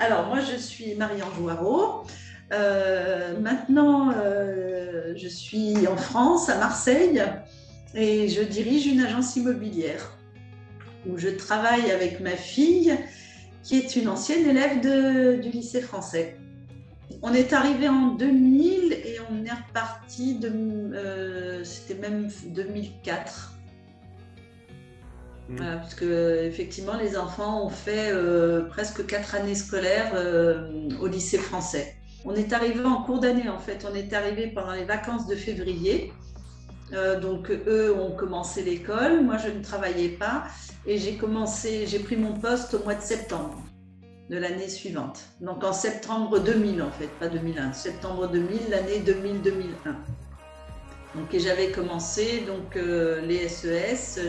Alors, moi, je suis Marie-Ange Jouarreau. Maintenant, je suis en France, à Marseille, et je dirige une agence immobilière où je travaille avec ma fille, qui est une ancienne élève du lycée français. On est arrivé en 2000 et on est reparti, c'était même 2004. Voilà, parce que effectivement, les enfants ont fait presque 4 années scolaires au lycée français. On est arrivé en cours d'année, en fait. On est arrivé pendant les vacances de février. Donc, eux ont commencé l'école. Moi, je ne travaillais pas. Et j'ai pris mon poste au mois de septembre de l'année suivante. Donc, en septembre 2000, en fait, pas 2001. Septembre 2000, l'année 2000-2001. Donc, et j'avais commencé les SES.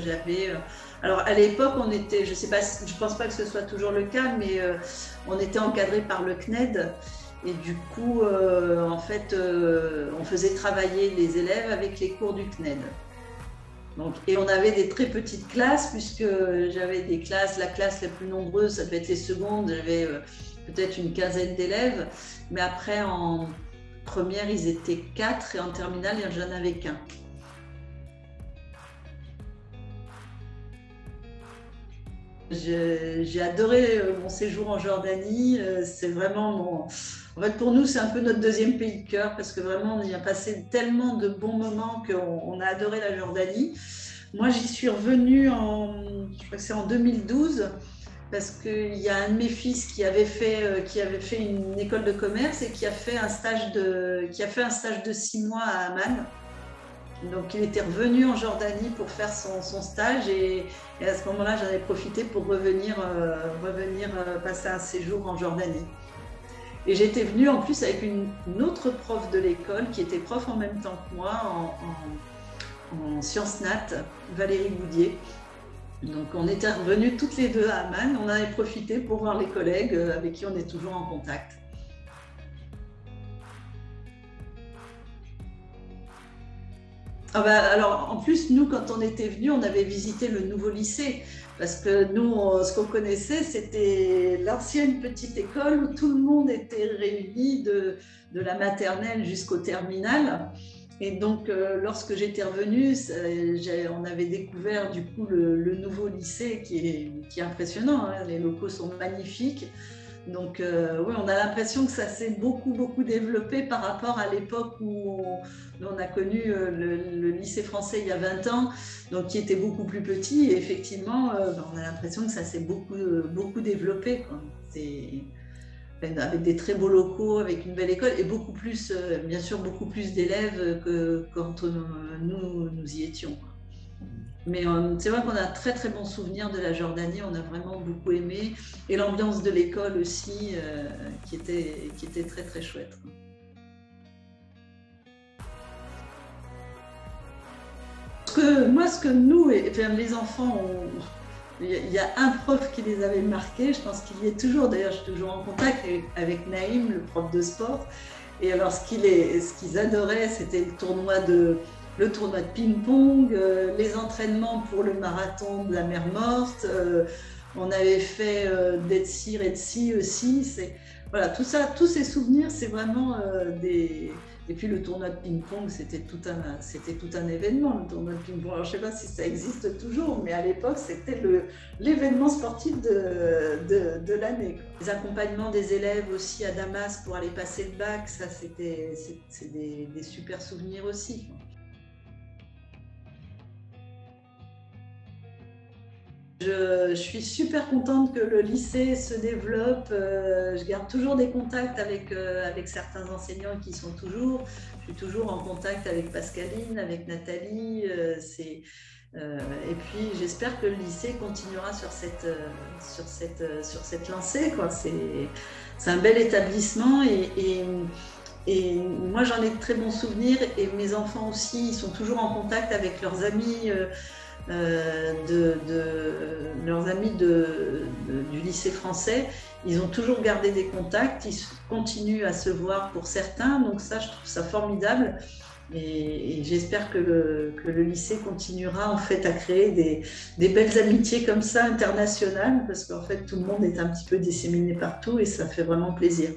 Alors à l'époque, on était, je pense pas que ce soit toujours le cas, mais on était encadré par le CNED. Et du coup, en fait, on faisait travailler les élèves avec les cours du CNED. Donc, et on avait des très petites classes, puisque j'avais des classes, la classe la plus nombreuse, ça devait être les secondes, j'avais peut-être une quinzaine d'élèves. Mais après, en première, ils étaient 4 et en terminale, il n'y en avait qu'un. J'ai adoré mon séjour en Jordanie. C'est vraiment En fait, pour nous, c'est un peu notre deuxième pays de cœur parce que vraiment, on y a passé tellement de bons moments qu'on a adoré la Jordanie. Moi, j'y suis revenue je crois que c'est en 2012 parce qu'il y a un de mes fils qui avait fait une école de commerce et qui a fait un stage de 6 mois à Amman. Donc, il était revenu en Jordanie pour faire son stage et à ce moment-là, j'en ai profité pour revenir passer un séjour en Jordanie. Et j'étais venue en plus avec une autre prof de l'école qui était prof en même temps que moi en sciences nat, Valérie Boudier. Donc, on était revenus toutes les deux à Amman. On en avait profité pour voir les collègues avec qui on est toujours en contact. Ah bah, alors, en plus, nous, quand on était venus, on avait visité le nouveau lycée. Parce que nous, ce qu'on connaissait, c'était l'ancienne petite école où tout le monde était réuni de la maternelle jusqu'au terminal. Et donc, lorsque j'étais revenue, on avait découvert du coup le nouveau lycée qui est impressionnant. Hein. Les locaux sont magnifiques. Donc, oui, on a l'impression que ça s'est beaucoup, beaucoup développé par rapport à l'époque où on a connu le lycée français il y a 20 ans, donc qui était beaucoup plus petit. Et effectivement, on a l'impression que ça s'est beaucoup, beaucoup développé, quoi. Avec des très beaux locaux, avec une belle école et beaucoup plus, bien sûr, beaucoup plus d'élèves que quand nous y étions. Mais c'est vrai qu'on a un très très bon souvenir de la Jordanie, on a vraiment beaucoup aimé. Et l'ambiance de l'école aussi, qui était très très chouette. Ce que nous, enfin, les enfants, il y a un prof qui les avait marqués, je pense qu'il y est toujours, d'ailleurs je suis toujours en contact avec Naïm, le prof de sport. Et alors ce qu'ils adoraient, c'était le tournoi de ping-pong, les entraînements pour le marathon de la mer Morte. On avait fait Retsi aussi. Voilà, tout ça, tous ces souvenirs, c'est vraiment des. Et puis le tournoi de ping-pong, c'était tout un événement, le tournoi de ping-pong. Alors je ne sais pas si ça existe toujours, mais à l'époque, c'était l'événement sportif de l'année. Les accompagnements des élèves aussi à Damas pour aller passer le bac, ça c'est des super souvenirs aussi. Je suis super contente que le lycée se développe. Je garde toujours des contacts avec certains enseignants qui sont toujours. Je suis toujours en contact avec Pascaline, avec Nathalie. Et puis j'espère que le lycée continuera sur cette lancée, quoi. C'est un bel établissement et moi j'en ai de très bons souvenirs et mes enfants aussi, ils sont toujours en contact avec leurs amis. Leurs amis du lycée français, ils ont toujours gardé des contacts, ils continuent à se voir pour certains, donc ça je trouve ça formidable Et j'espère que le lycée continuera en fait à créer des belles amitiés comme ça internationales, parce qu'en fait tout le monde est un petit peu disséminé partout et ça fait vraiment plaisir.